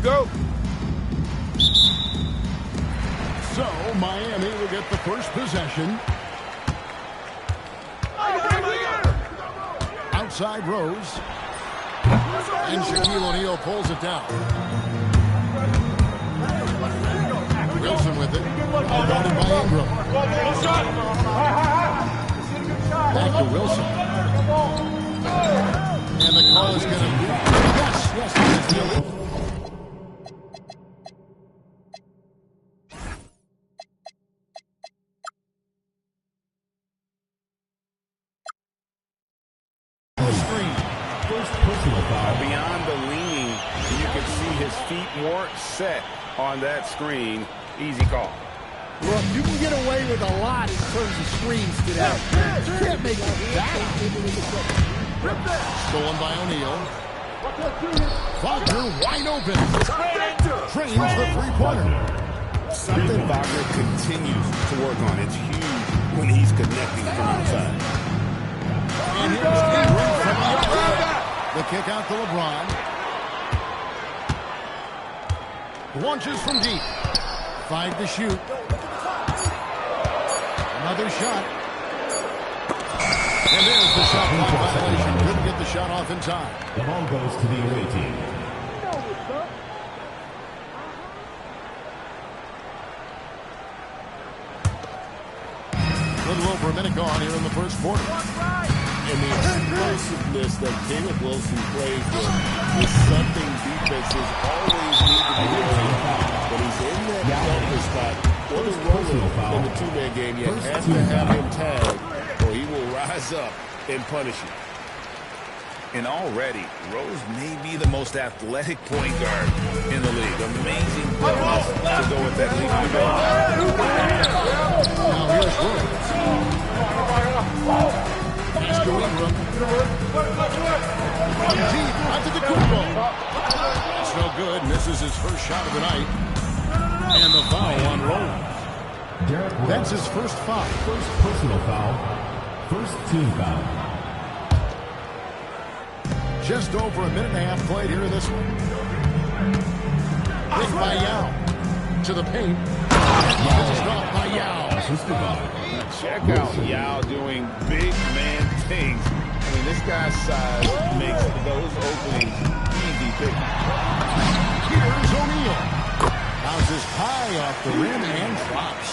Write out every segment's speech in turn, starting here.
go. So Miami will get the first possession. Outside Rose. And Shaquille O'Neal pulls it down. Wilson with it. Guarded by Ingram. Back to Wilson. And the call is going to be... Yes, it's illegal. Beyond the leaning, you can see his feet weren't set on that screen. Easy call. Look, you can get away with a lot in terms of screens today. You can't make it that. Stolen by O'Neal. Wagner wide open. Trains the three-pointer. Something Wagner continues to work on. It's huge when he's connecting from outside. And here's Ingram from the outside. The kick out to LeBron. Launches from deep. 5 to shoot. Another shot. And there's the shot clock violation. Couldn't get the shot off in time. The ball goes to the away team. A little over a minute gone here in the first quarter. And the explosiveness that Caleb Wilson plays with is something defenses always need to be worried about. When he's in that delta spot or the roller in the two-man game, you have to have him tagged or he will rise up and punish you. And already, Rose may be the most athletic point guard in the league. Amazing quickness to go with that lead. Now here's Rose. Pass to Ingram. Deep, out to the K.o.b.e. That's no good. Misses his first shot of the night. And the foul on Rose. That's his first foul. First personal foul. First team foul. Just over a minute and a half played here in this one. Hit by Yao. To the paint. Finished off by Yao. Check out Yao doing big man things. I mean, this guy's size makes those openings easy picking. Here's O'Neal. Bounces high off the rim and drops.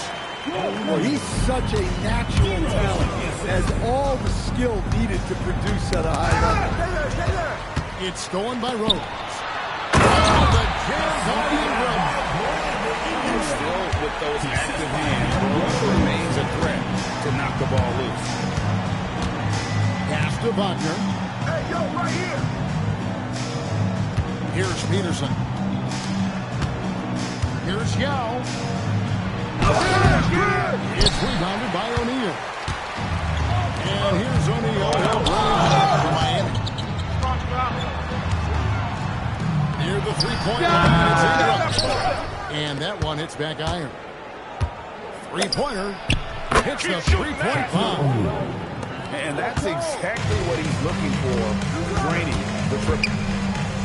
Well, he's such a natural talent. Has all the skill needed to produce at a high level. It's stolen by Rose. The jam by Ingram. And still with those active hands, Rose remains a threat to knock the ball loose. Pass to Wagner. Hey, yo, right here. Here's Peterson. Here's Yao. It's rebounded by O'Neal. And here's O'Neal. He'll bring it back for Miami. Near the three-point line, it's Ingram. And that one hits back iron. Three-pointer. Hits the three-point bomb. And that's exactly what he's looking for, draining the triple.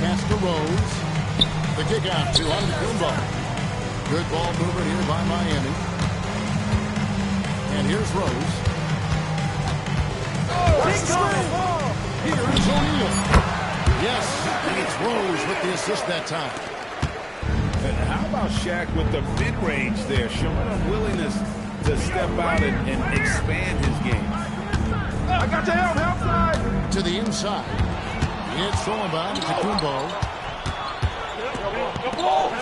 Pass to Rose. The kick out to K.o.b.e. Good ball movement here by Miami. And here's Rose. Here's O'Neal. Yes, it's Rose with the assist that time. And how about Shaq with the mid-range there, showing a willingness to step out and expand his game. I got the help side. To the inside. It's stolen by K.o.b.e.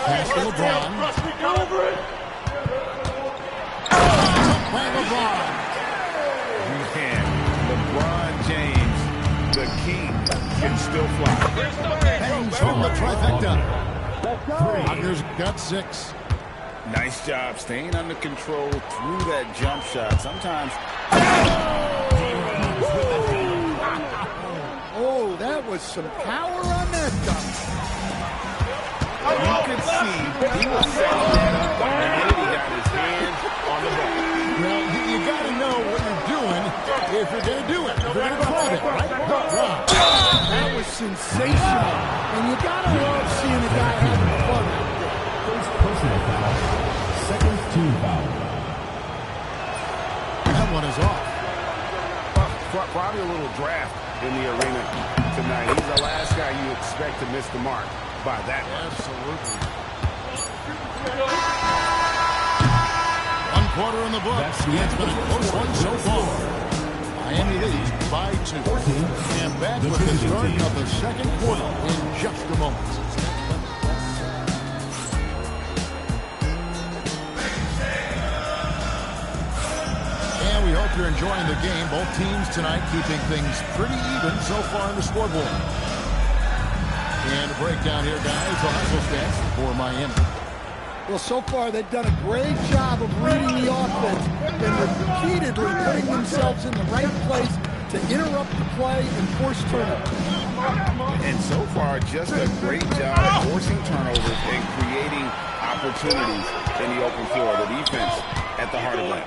Pass to LeBron. By LeBron. Man, LeBron James, the king, can still fly. Hangs home the trifecta. Wagner's got 6. Nice job staying under control through that jump shot. Sometimes... Oh, that was some power on that dunk. You can see he was setting that up the minute he got his hands on the ball. Well, you got to know what you're doing if you're going to do it. If you're going to call it, right? Wow. That was sensational. And you gotta love seeing a guy having fun out there. First personal foul. Second team foul. That one is off. Probably a little draft in the arena tonight. He's the last guy you expect to miss the mark by that much. Absolutely. One quarter in the books. It's been a close one so far. Miami leads by 2. And back with the start of the second quarter in just a moment. And we hope you're enjoying the game. Both teams tonight keeping things pretty even so far in the scoreboard. And a breakdown here, guys. The hustle stats for Miami. Well, so far they've done a great job of reading the offense and repeatedly putting themselves in the right place to interrupt the play and force turnovers. And so far, just a great job of forcing turnovers and creating opportunities in the open floor. The defense at the heart of that.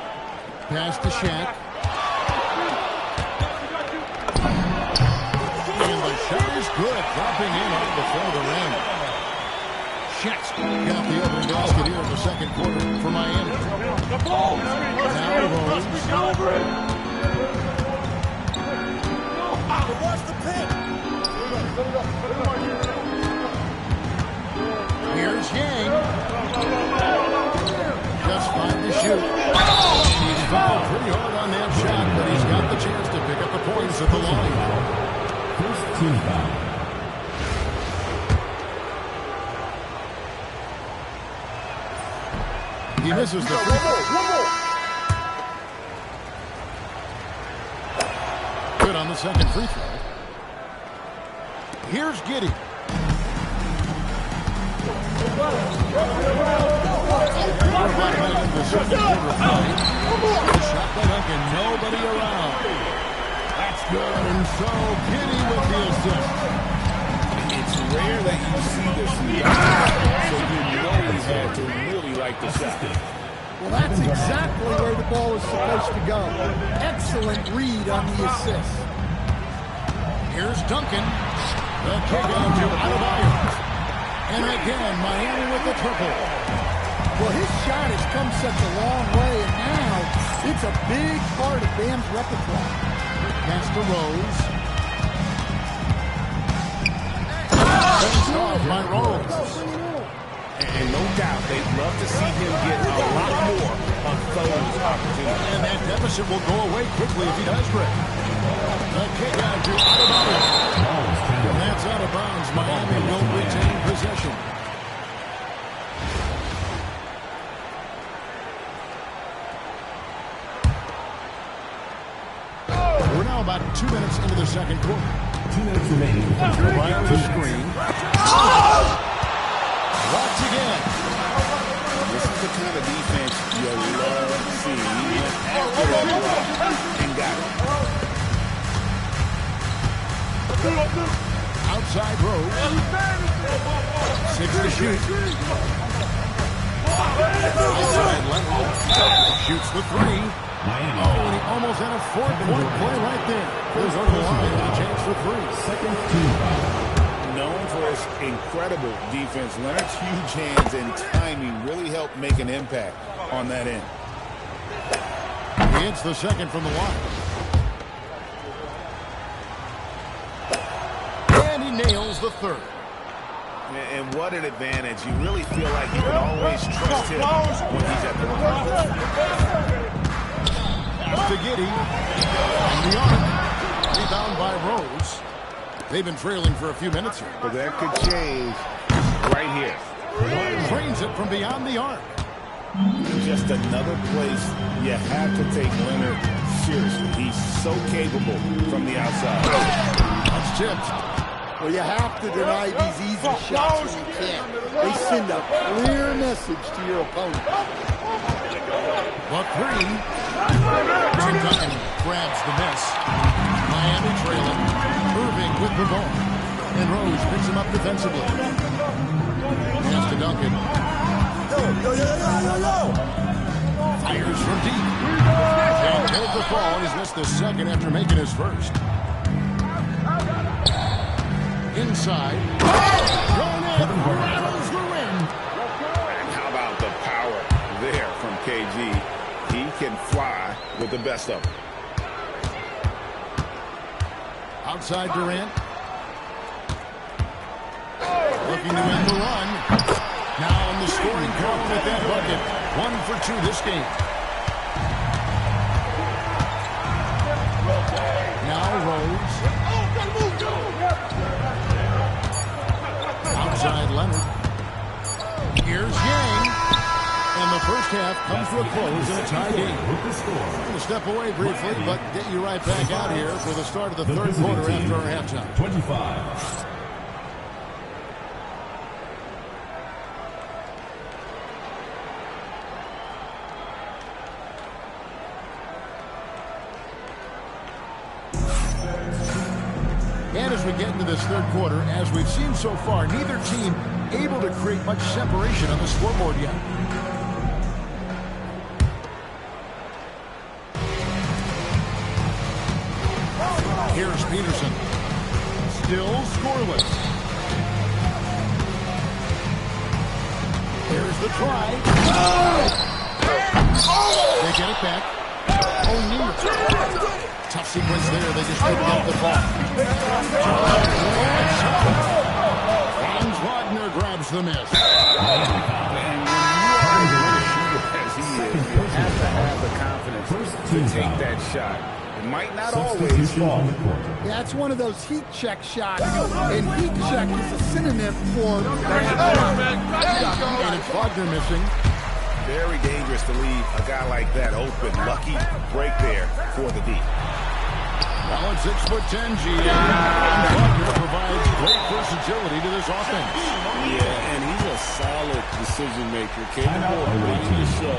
Pass to Shaq. And the shot is good. Dropping in off the front of the rim. Shaq's got the opening basket here in the second quarter for Miami. Now Rose. Watch the pick. Here's Yang. Just 5 to shoot. He's fouled pretty hard on that shot, but he's got the chance to pick up the points at the line. First team foul. He misses the free throw. Good on the second free throw. Here's Giddey. We're about to make the second quarter play. The shot by Duncan, nobody around. That's good, and so Giddey with the assist. It's rare that you see this in the so you know he's had to really like the shot. Well, that's exactly where the ball is supposed to go. Excellent read on the assist. Here's Duncan. The kick out to Adebayo. And again, Miami with the triple. Well, his shot has come such a long way, and now it's a big part of Bam's repertoire. Pass to Rose. Finished off by Rose. And no doubt, they'd love to see him get a lot more of those opportunities. And that deficit will go away quickly if he does break. The kick out to Adebayo. And that's out of bounds. Miami will retain possession. We're now about 2 minutes into the second quarter. 2 minutes remaining. Right on the screen. Watch again. This is the kind of defense you love seeing. He went after that block and got it. Outside Rose. 6 to shoot. Outside Leonard. Shoots the 3. Miami. Oh, and he almost had a 4-point play right there. Goes over the line with a chance for 3. Second team foul. Known for his incredible defense, Leonard's huge hands and timing really helped make an impact on that end. He hits the second from the line. And he nails the third. And what an advantage. You really feel like you can always trust him when he's at the line. To Giddey. And the arc. Rebound by Rose. They've been trailing for a few minutes here. But that could change right here. Drains it from beyond the arc. Just another place you have to take Leonard seriously. He's so capable from the outside. That's tipped. Well, you have to deny these easy shots when you can. They send a clear message to your opponent. But 3. Tim Duncan grabs the miss. Miami trailing. Irving with the ball. And Rose picks him up defensively. Pass to Duncan. Fires from deep. And take the fall. He's missed the second after making his first. inside. Going in, rattles the rim. And how about the power there from KG? He can fly with the best of them. Outside Durant. Looking to end the run. Now in the scoring column with that bucket. 1 for 2 this game. Now Rose. Outside Leonard. Here's Yang. And the first half comes to a close in a tie game. Going to step away briefly, but get you right back out here for the start of the third quarter after our halftime. 25. And as we get into this third quarter, as we've seen so far, neither team able to create much separation on the scoreboard yet. Here's Peterson. Still scoreless. Here's the try. They get it back. O'Neal. Tough sequence there. They just couldn't get the ball. Franz Wagner grabs the miss. And when you are as good as he is, you have to have the confidence to take that shot. It might not always. Yeah, it's one of those heat check shots. And heat check is a synonym for bad shot. And it's Wagner missing. Very dangerous to leave a guy like that open. Lucky break there for the D. Well, at 6'10", Wagner provides great versatility to this offense. Yeah, and he's a solid decision maker, capable of running the show.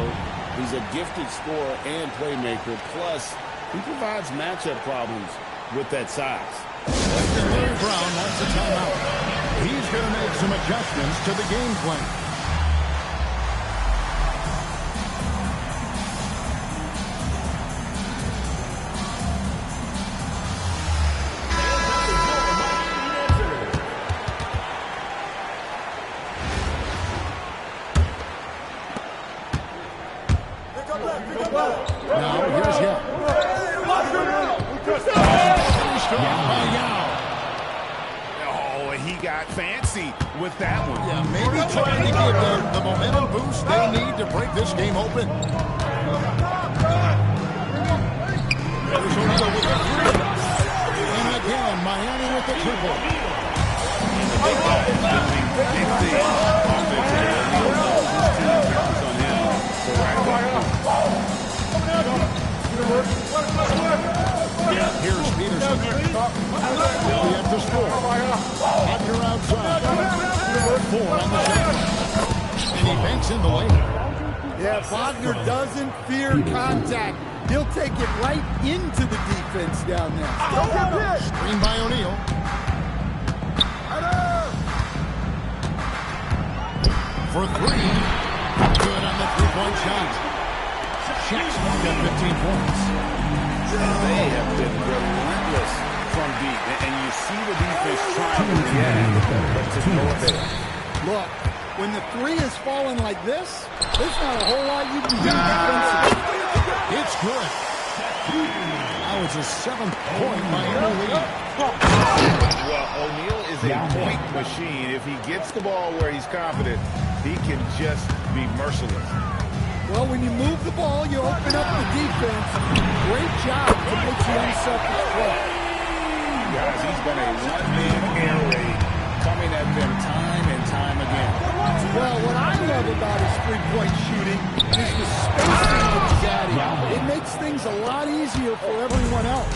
He's a gifted scorer and playmaker. Plus, he provides matchup problems with that size. Larry Brown wants a timeout. He's going to make some adjustments to the game plan. Now, here's Yao. Finished off by Yao. Oh, he got fancy with that one. Yeah, maybe trying to give them the momentum boost they need to break this game open. There's O'Neal with a three. And again, Miami with the triple. Big thing offensively. O'Neal knows his team counts on him to rack up. Here's Peterson. They'll be at the score. Wagner outside. 4 on the shot. And he banks in the lane. Yeah, Wagner doesn't fear contact. He'll take it right into the defense down there. Screen by O'Neal. For 3. Good on the three-point shot. Shaq's got 15 points. They have been relentless from deep, and you see the defense trying to react, but to no avail. Look, when the three is falling like this, there's not a whole lot you can do defensively. It's good. Now it's a 7-point Miami lead. Well, O'Neal is a point machine. If he gets the ball where he's confident, he can just be merciless. Well, when you move the ball, you open up the defense. Great job to make the unselfish play. Guys, he's been a one-man air raid coming at them time and time again. Well, what I love about his three-point shooting is the spacing that he's adding. It makes things a lot easier for everyone else.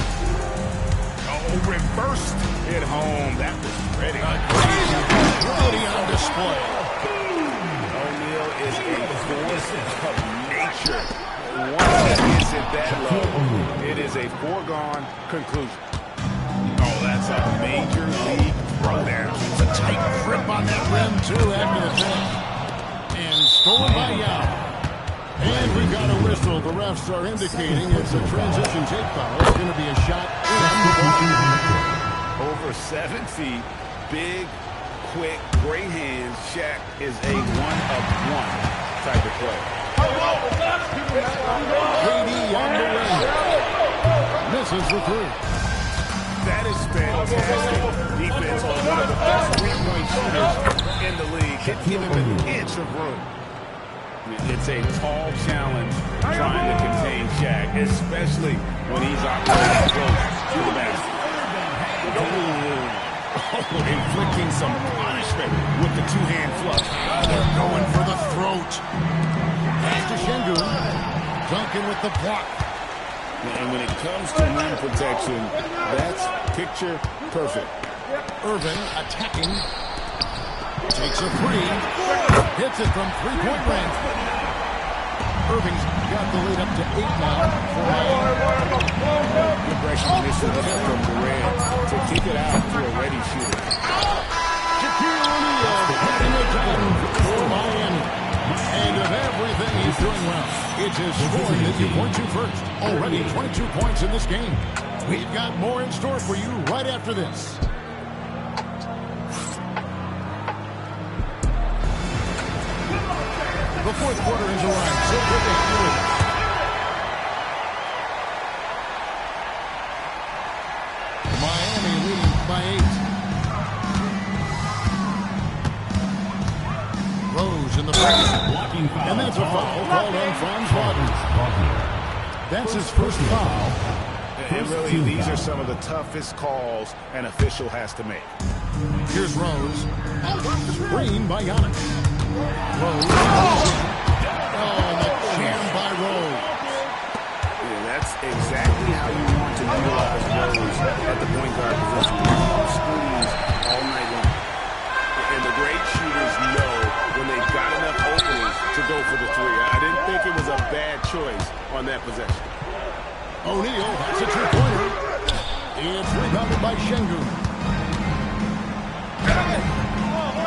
Oh, reversed it home. That was ready. Ability on display. O'Neal is a force of nature. Once he gets it that low, it is a foregone conclusion. Oh, that's a major league throwdown. It's a tight grip on that rim, too, after the finish. And stolen by Yao. And we got a whistle. The refs are indicating it's a transition take foul. It's going to be a shot. Over 7 feet, big, quick, great hands. Shaq is a one-of-one type of player. K.o.b.e on the wing. Misses the three. That is fantastic defense on one of the best three-point shooters in the league. Didn't give him an inch of room. It's a tall challenge trying to contain Shaq, especially when he's operating close to the basket. Inflicting some punishment with the two-hand flush. They're going for the throat. Pass to Şengün. Duncan with the block. And when it comes to rim protection, that's picture perfect. Irving attacking. Takes a three. Hits it from three-point range. Irving's got the lead up to 8 now. Good recognition from Durant to kick it out to a ready shooter. Shaquille O'Neal hitting again for Miami. And of everything he's doing well, it's his scoring that you point to first. Already 22 points in this game. We've got more in store for you right after this. The fourth quarter has arrived, so good to have you with us. Miami leading by 8. Rose in the paint. And that's a foul called on Franz Wagner. That's his first foul. And really, these are some of the toughest calls an official has to make. Here's Rose. Screen by Giannis. Rose. Oh, the jam by Rose. Yeah, that's exactly how you want to utilize Rose at the point guard position. Screens all night long. And the great shooters know when they've got enough openings to go for the three. I didn't think it was a bad choice on that possession. O'Neal, that's a two-pointer. It's rebounded by Şengün.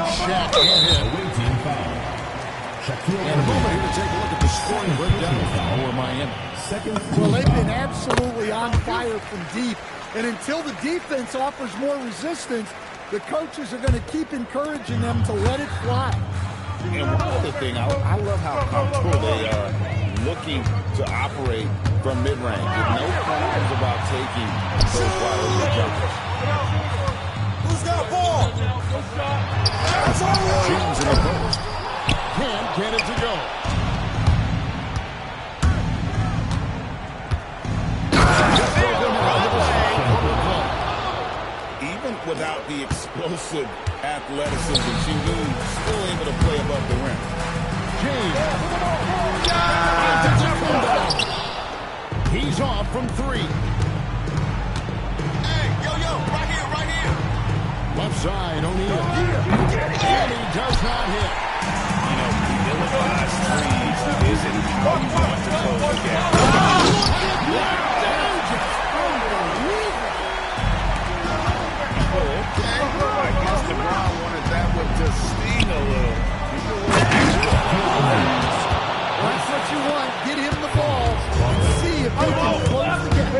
Shaq can't hit. And a moment here to take a look at the scoring breakdown for Miami. Well, they've been absolutely on fire from deep. And until the defense offers more resistance, the coaches are going to keep encouraging them to let it fly. And one other thing, I love how comfortable they are looking to operate from mid-range with no qualms about taking those wide open jumpers. Who's got ball? James in the post. Can't get it to go. Even without the explosive athleticism, Şengün still able to play above the rim. James. He's off from 3. Hey, yo, right here. Left side, O'Neal. And he does not hit. You know, ill-advised threes isn't how you want to close the gap. I guess LeBron wanted that one to sting a little. That's what you want. Get him the ball and see if he can close the gap.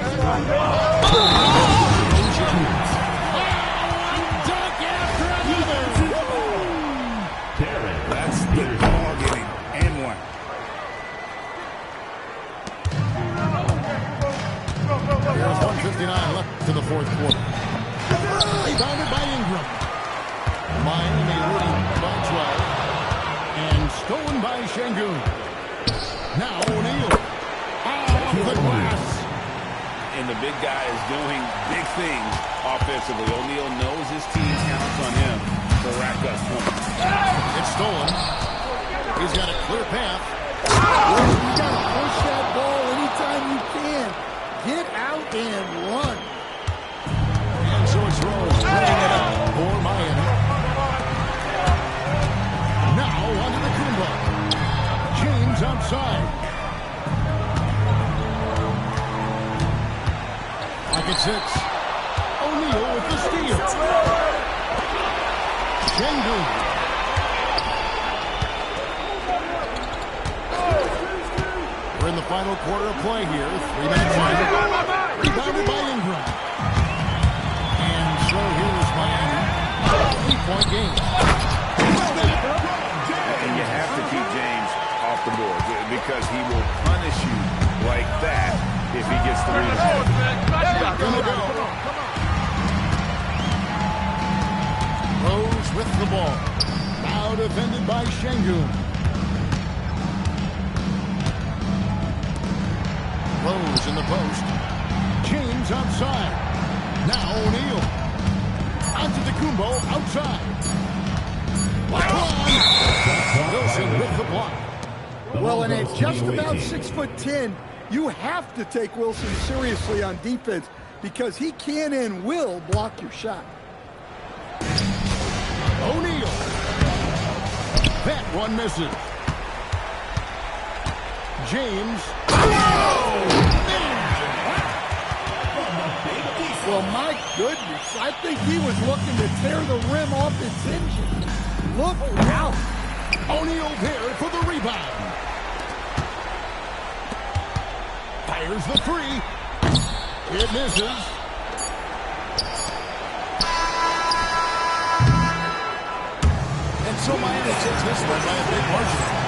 That's the dog inning and one. There's 1:59 left to the fourth quarter. Rebounded by Ingram. Miami leading by 12. And stolen by Şengün. Now O'Neal. Off the glass. And the big guy is doing big things offensively. O'Neal knows his team counts on him to rack up points. It's stolen. He's got a clear path. You got to push that ball anytime you can. Get out and run. And so it's Rose bringing it up for Miami. Now onto the Kumba. James outside. Pocket 6. O'Neal with the steal. Şengün. We're in the final quarter of play here. 3 minutes in. Rebounded by Ingram. And so here's Miami. 3-point game. And you have to keep James off the board because he will punish you like that if he gets the rebound. Gonna go. Rose with the ball. Now defended by Şengün. Rose in the post. James outside. Now O'Neal. Onto DeCumbo outside. Wilson with the block. Well, and at just about 6'10", you have to take Wilson seriously on defense because he can and will block your shot. O'Neal. That one misses. James. Well, my goodness, I think he was looking to tear the rim off its engine. Look out. O'Neal there for the rebound. Fires the three. It misses. And so Miami takes this one by a big margin.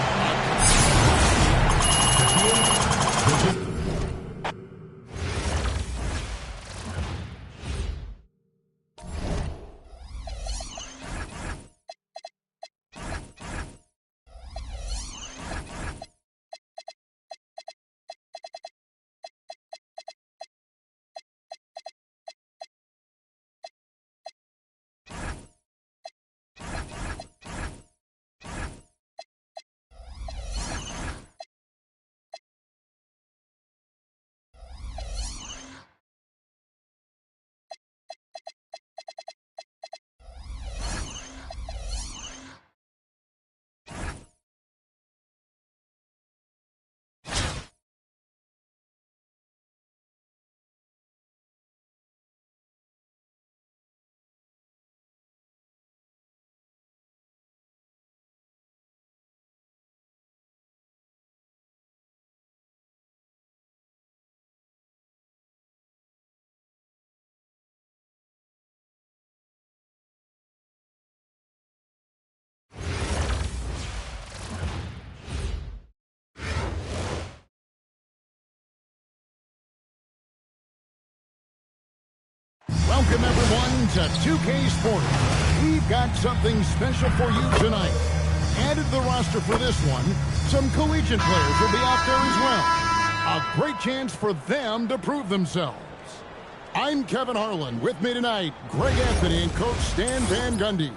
Welcome, everyone, to 2K Sports. We've got something special for you tonight. Added to the roster for this one, some collegiate players will be out there as well. A great chance for them to prove themselves. I'm Kevin Harlan. With me tonight, Greg Anthony and Coach Stan Van Gundy.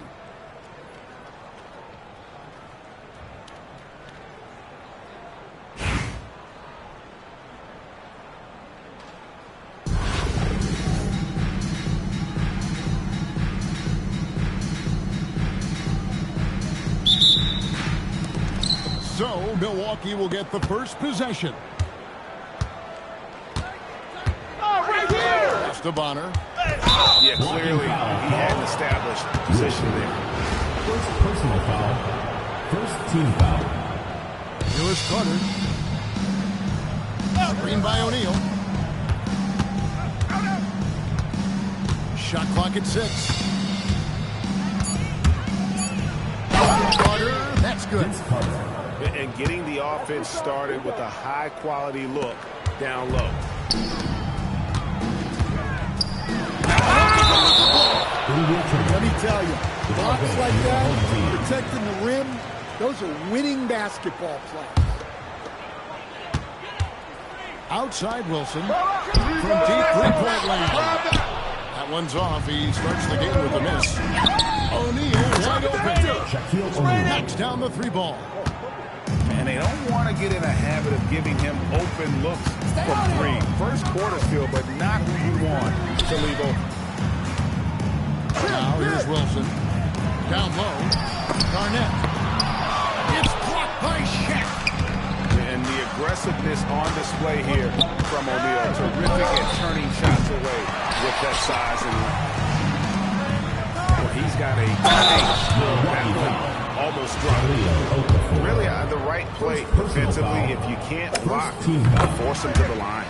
So, Milwaukee will get the first possession. Oh, right here! Bonner. Yeah, clearly he had an established position there. First personal foul. First team foul. Lewis Carter. Screen by O'Neal. Shot clock at 6. Carter, that's good. And getting the offense started with a high-quality look down low. Let me tell you, blocks like that, protecting the rim, those are winning basketball plays. Outside Wilson from deep three-point land. That one's off. He starts the game with a miss. O'Neal wide open. Knocks down the three ball. And they don't want to get in a habit of giving him open looks from three. First quarter still, but not who you want to leave open. Now here's Wilson. Down low. Garnett. It's blocked by Shaq. And the aggressiveness on display here from O'Neal. Terrific at turning shots away with that size and well, he's got a almost dropped. Really the right play defensively. If you can't block, force him to the line.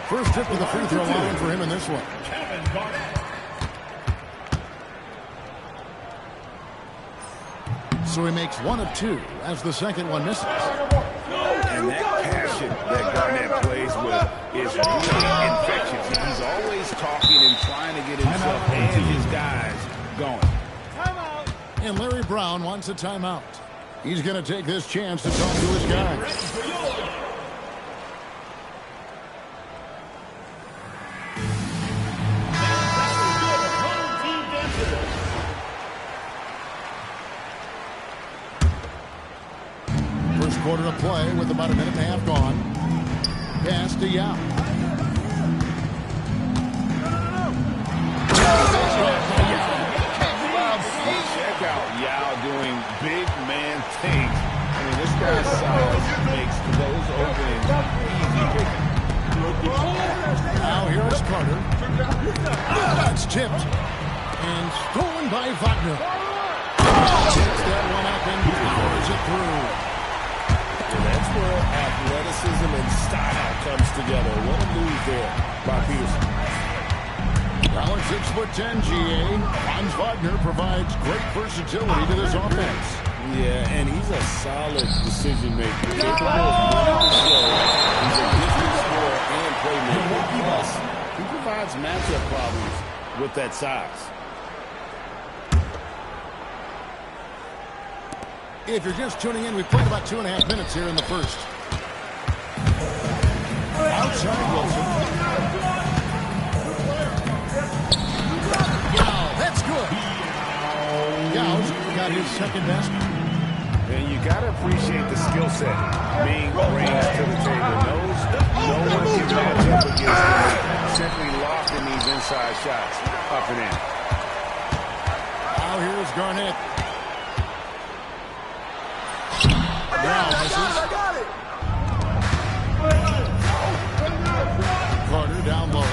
First trip to the free throw line for him in this one. So he makes 1 of 2 as the second one misses. And that passion that Garnett plays with is really infectious. He's always talking and trying to get himself and his guys going. And Larry Brown wants a timeout. He's going to take this chance to talk to his guys. First quarter of play with about a minute and a half gone. Pass to Yao. Check out Yao doing big man things. I mean, this guy's size makes those openings easy picking. Now here is Carter. That's tipped. And stolen by Wagner. Tips that one up and pours it through. And that's where athleticism and style comes together. What a move there by Peterson. Now at 6'10", GA, Franz Wagner provides great versatility to this offense. Yeah, and he's a solid decision maker. Capable of running the show. He's a gifted scorer and playmaker. Plus, he provides matchup problems with that size. If you're just tuning in, we've played about 2.5 minutes here in the first. Outside Wilson. Yao, that's good. Yao's got his second basket. And you got to appreciate the skill set being brings to the table. Knows no one can match up against him. Simply lofting these inside shots up and in. Now here's Garnett. Now misses. Carter down low.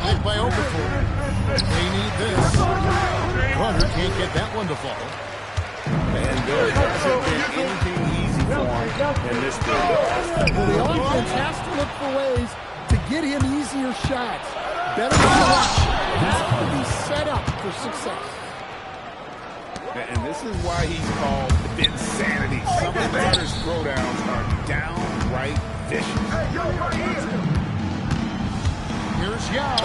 Hit by Okafor. They need this. Carter can't get that one to fall. And there hasn't been anything easy for him in this period. Well, the offense has to look for ways to get him easier shots. Better selection. Has to be set up for success. And this is why he's called insanity. Some of Carter's throwdowns are downright vicious. Here's Yao.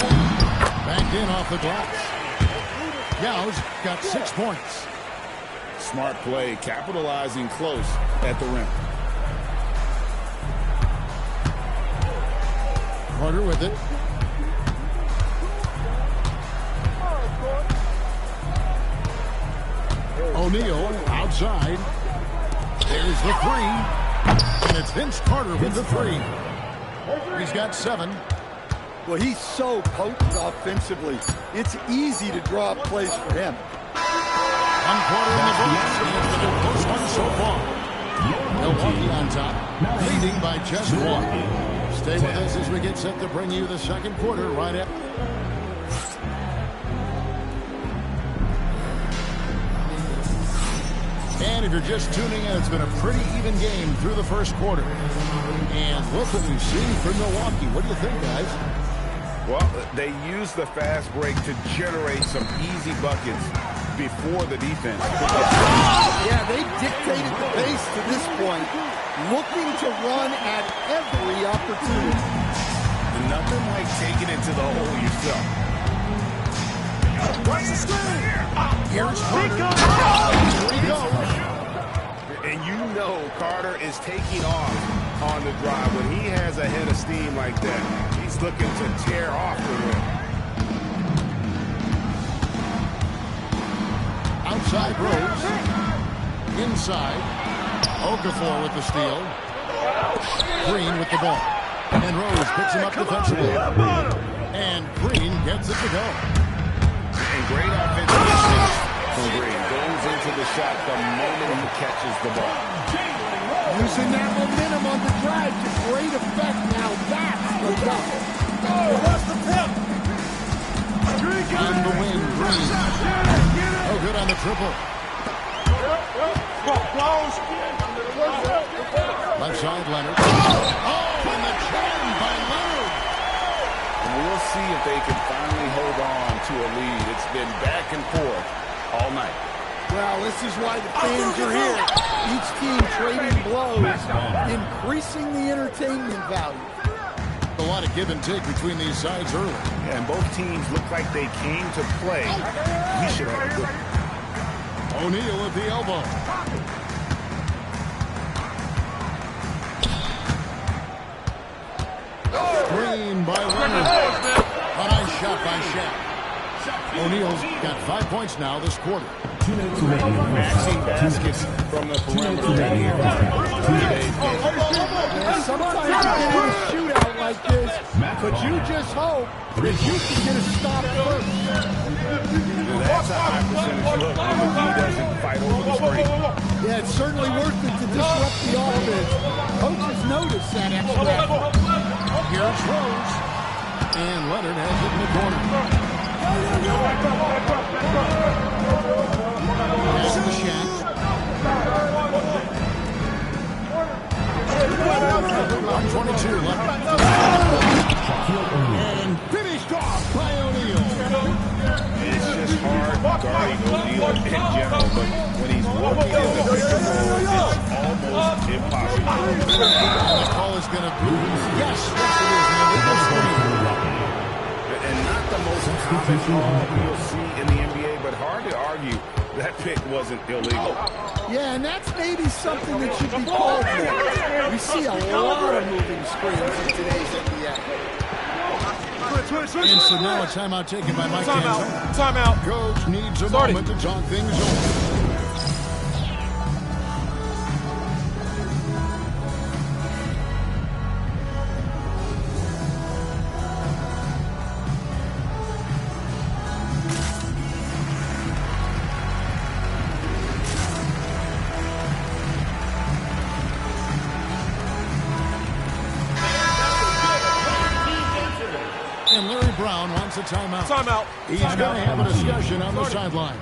Backed in off the glass. Yao's got 6 points. Smart play, capitalizing close at the rim. Carter with it. O'Neal outside. There's the 3. And it's Vince Carter with the 3. He's got 7. Well, he's so potent offensively. It's easy to draw up plays for him. 1 quarter in the books. And it's been a close one so far. Milwaukee on top, leading by just 1. Stay with us as we get set to bring you the second quarter right up. And if you're just tuning in, it's been a pretty even game through the first quarter. And look what we've seen from Milwaukee. What do you think, guys? Well, they used the fast break to generate some easy buckets before the defense. Yeah, they dictated the pace to this point, looking to run at every opportunity. And nothing like taking it to the hole yourself. Here's Carter. Here he goes. And you know Carter is taking off on the drive. When he has a head of steam like that, he's looking to tear off the rim. Outside Rose. Inside. Okafor with the steal. Green with the ball. And Rose picks him up defensively. And Green gets it to go. And great offensive instinct from Green. Goes into the shot the moment he catches the ball. Using that momentum on the drive to great effect. Now that's the dunk. On the wing, Green. Oh, good on the triple. Left side, Leonard. Oh, and the jam by Leonard. And we'll see if they can finally hold on to a lead. It's been back and forth all night. Well, this is why the fans are here. Each team trading blows, increasing the entertainment value. A lot of give and take between these sides early. Yeah, and both teams look like they came to play. We should have a good one. O'Neal at the elbow. Screen by Leonard. A nice shot by Shaq. O'Neal's got 5 points now this quarter. 2 minutes remaining. Maxing baskets from the perimeter. Sometimes you get in a shootout like this, but you just hope that you can get a stop first. That's a high percentage look when the D doesn't fight over the screen. Yeah, it's certainly worth it to disrupt the offense. Coaches notice that extra effort. Here's Rose. And Leonard has it in the corner. Pass to Shaq. 1:22 left. And finished off by O'Neal. It's just hard guarding O'Neal in general, but when he's working in the pick and roll, it's almost impossible. The call is going to be, yes, it is. And not the most common call you'll see in the NBA, but hard to argue that pick wasn't illegal. Yeah, and that's maybe something that should be called for. We see a lot of moving screens in today's NBA. And so now a timeout taken by Mike D'Antoni. Timeout. Coach needs a moment to talk things over. And Larry Brown wants a timeout. Timeout. He's going to have a discussion on the sideline.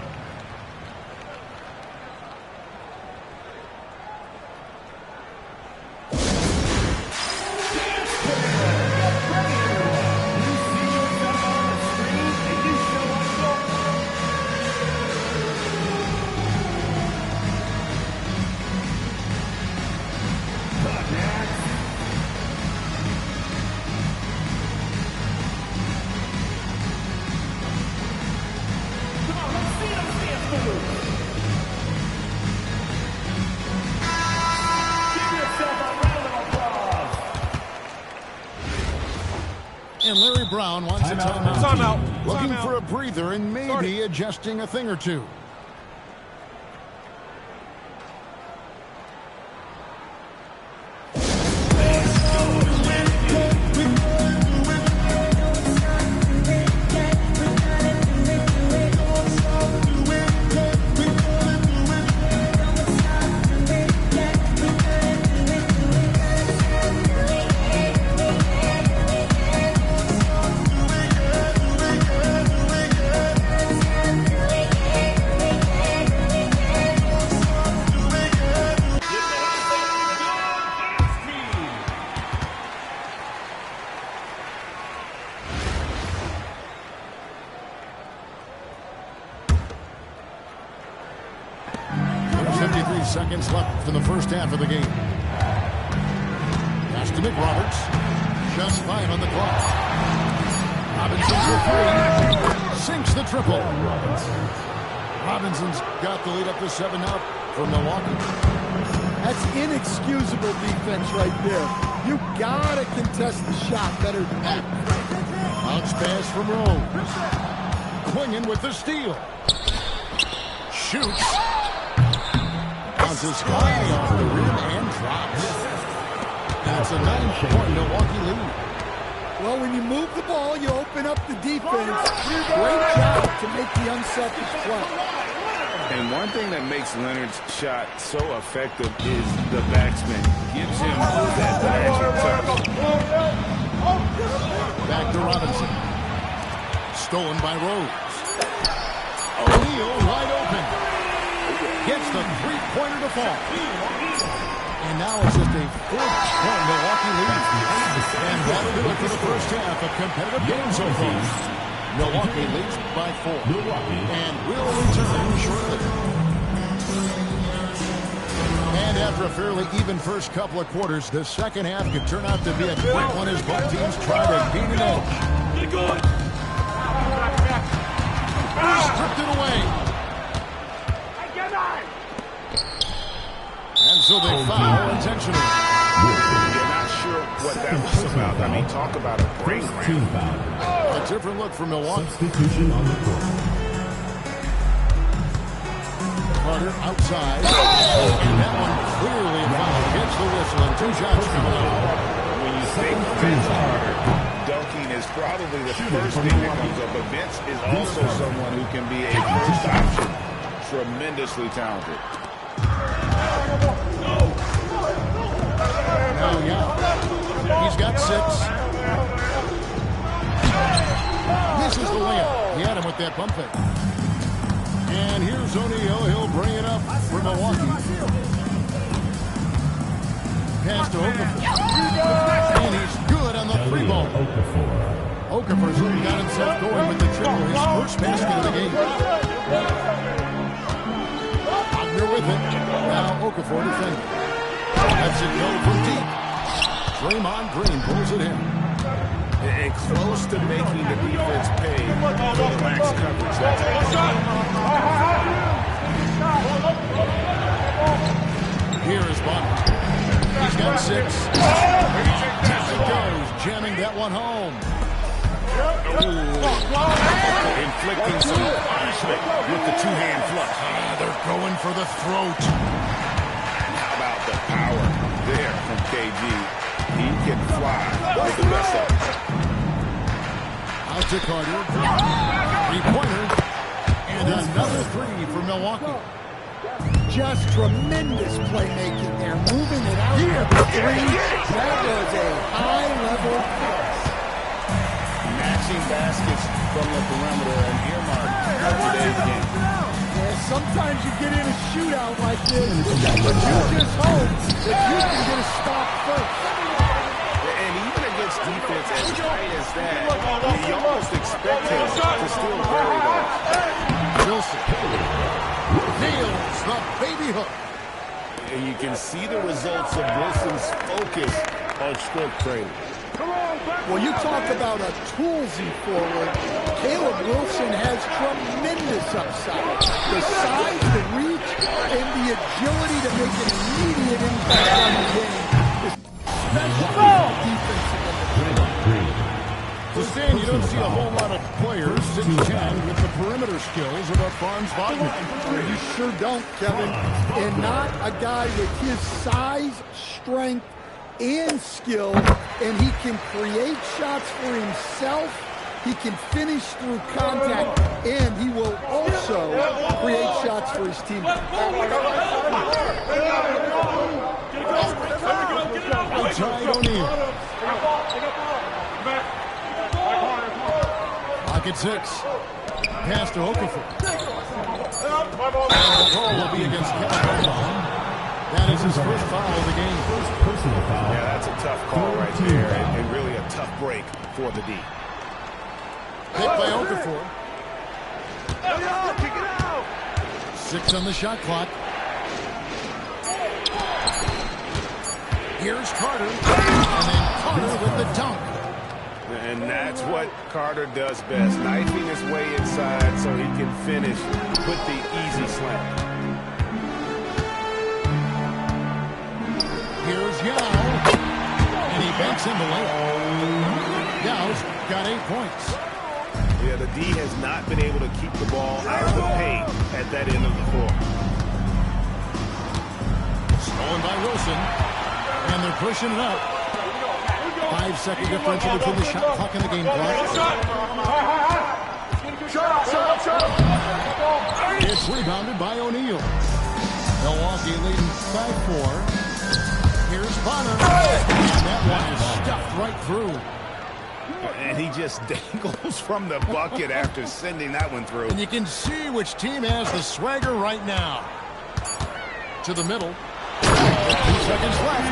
And Larry Brown wants a timeout. Timeout. Looking for a breather and maybe adjusting a thing or two. Seconds left in the first half of the game. Pass to McRoberts. Just 5 on the clock. Robinson for 3. Sinks the triple. Robinson's got the lead up to 7 now for Milwaukee. That's inexcusable defense right there. You gotta contest the shot better than that. Bounce pass from Rose. Quingen with the steal. Shoots. Bounces high off the rim and drops. That's a 9-point Milwaukee lead. Well, when you move the ball, you open up the defense. Great job to make the unselfish play. And one thing that makes Leonard's shot so effective is the backspin. Gives him that magic touch. Back to Robinson. Stolen by Rose. O'Neal wide open. Gets the three-pointer to fall. And now it's just a 4-point Milwaukee lead. And that'll do it for the first half. A competitive game so far. Milwaukee leads by 4. And we'll return shortly. And after a fairly even first couple of quarters, the second half could turn out to be a quick one as both teams try to gain an edge. Stripped it away. And so they foul intentionally. You're not sure what that was about. I mean, talk about a brain cramp. A different look for Milwaukee. Substitution on the court. Carter outside. And that one clearly a foul. Gets the whistle and 2 shots coming out. When you think Vince Carter, dunking is probably the first thing that comes up. But Vince is also someone who can be a first option. Tremendously talented. Now, yeah. He's got 6. Misses the layup. He had him with that pump fake. And here's O'Neal. He'll bring it up for Milwaukee. Pass to Okafor. And he's good on the 3-ball. Okafor's got himself going with the triple. His first basket of the game. Wagner with it. Now Okafor defending. Lets it go from deep. Draymond Green pulls it in. And close to making the defense pay for the lax coverage. Here is Bonner. He's got 6. There it goes, jamming that one home. Inflicting some punishment with the 2-hand flush. They're going for the throat. How about the power there from KG? He can fly with the best of them. Out to Carter. 3-pointer. And another 3 for Milwaukee. Just tremendous playmaking there. Moving it out for the 3. That was a high-level pass. Matching baskets from the perimeter and earmark for today's game. Yeah, sometimes you get in a shootout like this, but you just hope that you can get a stop first. And even against defense as tight as that, you almost expect him to still bury those. Wilson nails the baby hook. And you can see the results of Wilson's focus on stroke training. Well, you talk about a toolsy forward. Caleb Wilson has tremendous upside. The size, the reach, and the agility to make an immediate impact on the game. Especially defensive. So, Stan, you don't see a whole lot of players 6'10" with the perimeter skills of a Franz Wagner. You sure don't, Kevin. And not a guy with his size, strength, and skill, and he can create shots for himself, he can finish through contact, and he will also create shots for his teammates. Outside O'Neal. Pocket 6. Pass to Okafor. And the call will be against K.o.b.e. That is his first foul of the game. First personal foul. Yeah, that's a tough call right there, and really a tough break for the D. Hit by Okafor. 6 on the shot clock. Here's Carter. And then Carter with the dunk. And that's what Carter does best, knifing his way inside so he can finish with the easy slam. Here's Yao. And he banks in the layup. Yao's got 8 points. Yeah, the D has not been able to keep the ball out of the paint at that end of the floor. Stolen by Wilson. And they're pushing it up. 5-second differential between the shot clock and the game clock. It's rebounded by O'Neal. Milwaukee leading by 4. Here's Bonner. And that one is stuffed right through. And he just dangles from the bucket after sending that one through. And you can see which team has the swagger right now. To the middle. seconds left.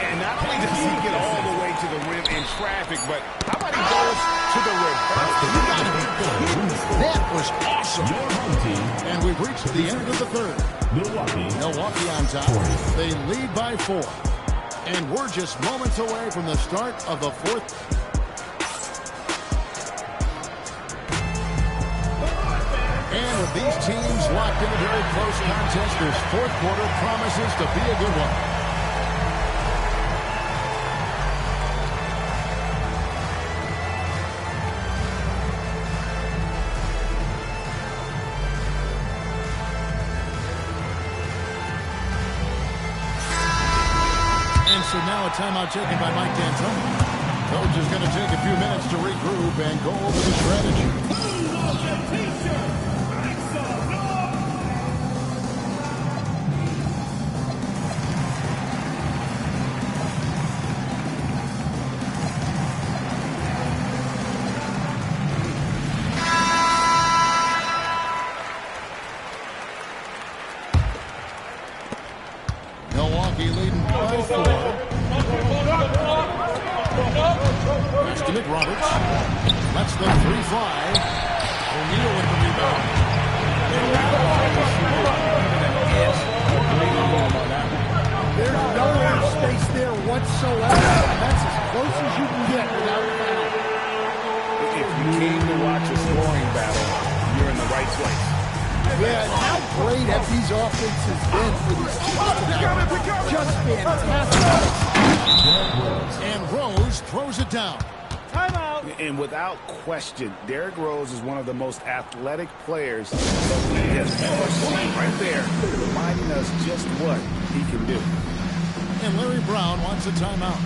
And not only does he get all the way to the rim in traffic, but how about he goes to the reverse? You gotta be kidding me. That was awesome. And we've reached the end of the third. Milwaukee on top. They lead by 4. And we're just moments away from the start of the fourth. And with these teams locked in a very close contest, this fourth quarter promises to be a good one. So now a timeout taken by Mike D'Antoni. Coach is going to take a few minutes to regroup and go over the strategy. Milwaukee leading by 4. Pass to McRoberts. Lets the 3 fly. O'Neal with the rebound. There's no air space there whatsoever. That's as close as you can get without a foul. If you came to watch a scoring battle, you're in the right place. Yeah, how great have these offenses been for these teams tonight? Just fantastic. And Rose throws it down. Timeout. And without question, Derrick Rose is one of the most athletic players that we have ever seen. Right there, reminding us just what he can do. And Larry Brown wants a timeout.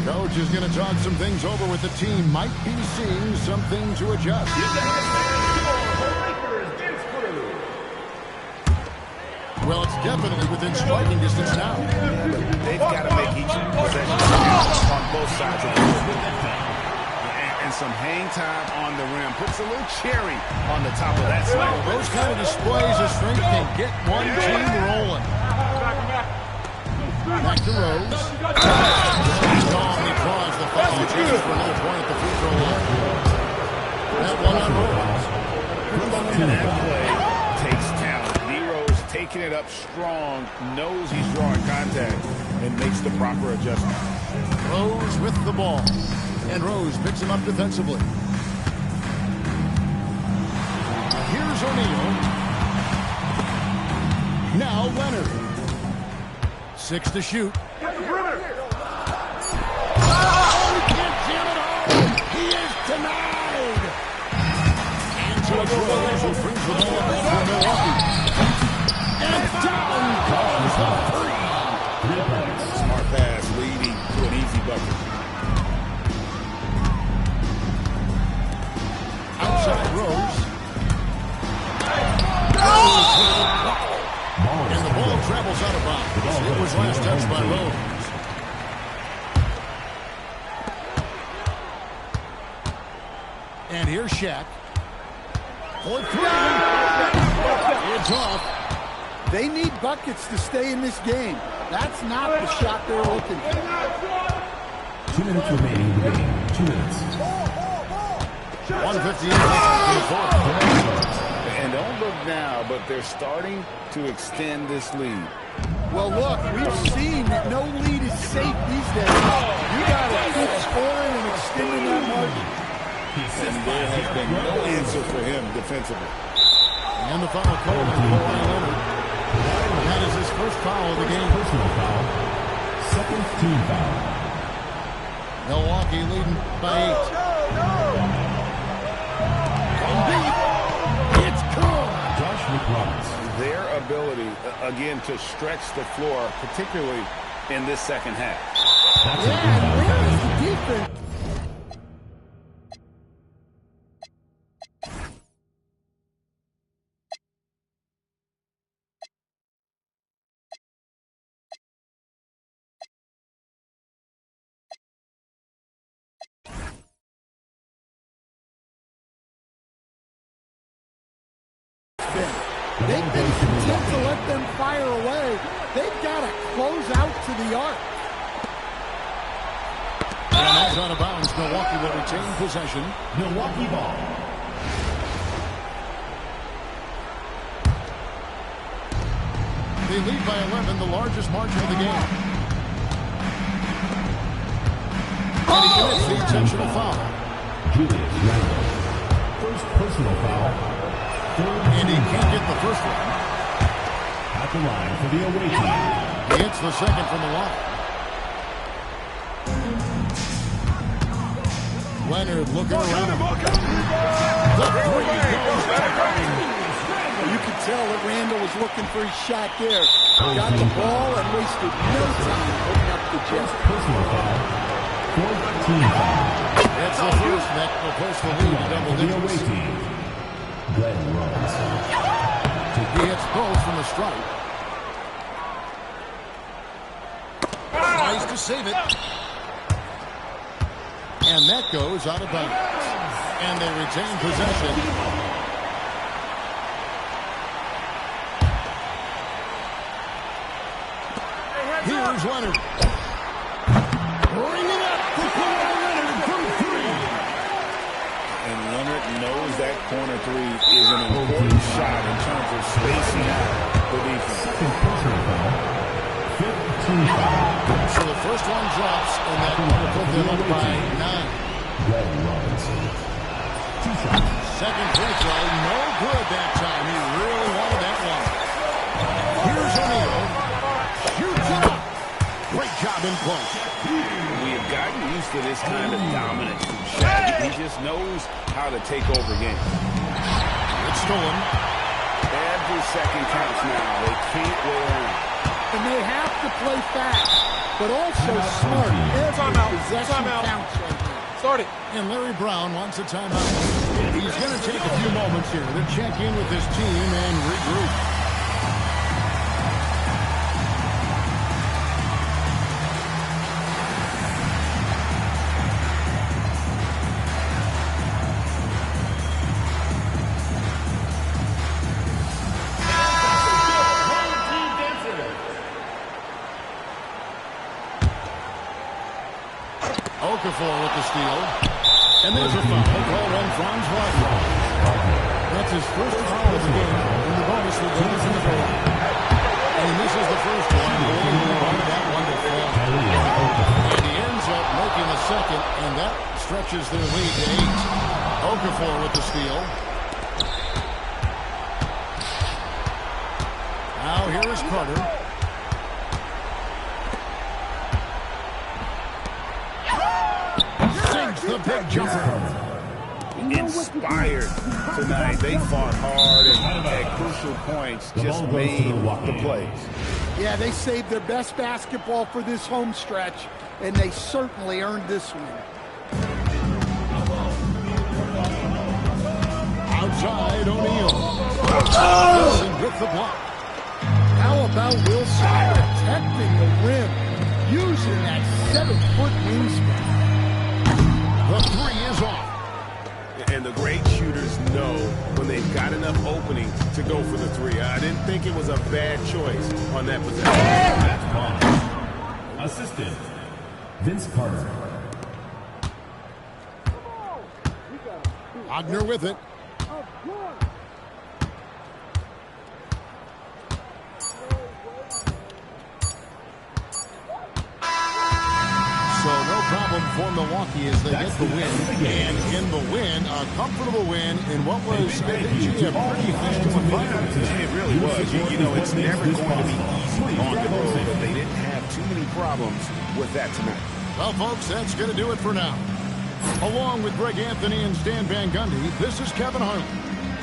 Coach is going to talk some things over with the team. Might be seeing something to adjust. Well, it's definitely within striking distance now. They've got to make each possession count on both sides of the ball. And some hang time on the rim. Puts a little cherry on the top of that slide. Those kind of displays of strength can get one team rolling. Back to Rose. He's gone. He draws the foul. Chances for another point at the free throw line. That one on Rose. And that play takes talent. Nero's taking it up strong, knows he's drawing contact, and makes the proper adjustment. Rose with the ball. And Rose picks him up defensively. Here's O'Neal. Now Leonard. 6 to shoot. Oh, he can't jam it home. He is denied. And so it's Rose who brings the ball up for Milwaukee. And down comes the 3. Smart pass leading to an easy bucket. Outside Rose. And the ball travels out of bounds. It was last touched by Rose. And here's Shaq. For 3. It's off. They need buckets to stay in this game. That's not the shot they're looking for. 2 minutes remaining in the game. 2 minutes. 158. And don't look now, but they're starting to extend this lead. Well, look, we've seen that no lead is safe these days. You got to keep scoring and extending that margin. And there has been no answer for him defensively. And the foul call by Kawhi Leonard. That is his first foul of the game. Personal foul. Second team foul. Milwaukee leading by 8. It's cool. Josh McRoberts. Their ability, again, to stretch the floor, particularly in this second half. That's Yeah, and where's the defense? They've been content to let them fire away. They've got to close out to the arc. And that's out of bounds. Milwaukee will retain possession. Milwaukee ball. They lead by 11, the largest margin of the game. And he commits the intentional foul. Julius Randle. First personal foul. And he can't get the first one. At the line for the away team. He hits the second from the line. Leonard looking around. The three goes down. You could tell that Randall was looking for his shot there. Got the ball and wasted no time putting up the jump. Personal foul. 14 foul. That's the first that will post the lead to double The away digits. team. Glenn Rhodes. He hits both from the strike. Tries to save it. And that goes out of bounds. And they retain possession. Here's Leonard. Bring it up to Kawhi Leonard from three. And Leonard knows that corner three is an important shot in terms of spacing out the defense. Second personal foul. 15 foul. So the first one drops, and that will put them up by 9. Glenn Rhodes. 2 shots. Second free throw, no good that time. He really wanted that one. Here's O'Neal. Shoots it up. Great job in close. We have gotten used to this kind of dominance from Shaq. He just knows how to take over games. It's stolen. Every second counts now. They can't wait around. And they have to play fast, but also smart. Every possession counts right now. Start it. And Larry Brown wants a timeout. He's going to take a few moments here to check in with his team and regroup. Okafor with the steal. And there's a foul called on Franz Wagner. That's his first foul of the game. And the bonus will go to the goal. And he misses the first one. He wanted that one to fall. And he ends up making the second. And that stretches their lead to 8. Okafor with the steal. Now here is Carter. The big jumper. Inspired tonight. They fought hard and at crucial points just made the plays. Yeah, they saved their best basketball for this home stretch, and they certainly earned this win. Outside O'Neal. Wilson with the block. How about Wilson protecting the rim, using that 7-foot wingspan? The three is off. And the great shooters know when they've got enough opening to go for the three. I didn't think it was a bad choice on that possession. That's ball. Assistant. Vince Carter. Wagner with it. So no problem for Milwaukee as they get the win. And in the win, a comfortable win in what was, I think, a pretty hostile environment today. It really was. You know, it's never going to be easy on the road, but they didn't have too many problems with that tonight. Well, folks, that's going to do it for now. Along with Greg Anthony and Stan Van Gundy, this is Kevin Harlan.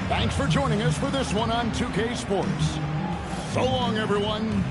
Thanks for joining us for this one on 2K Sports. So long, everyone.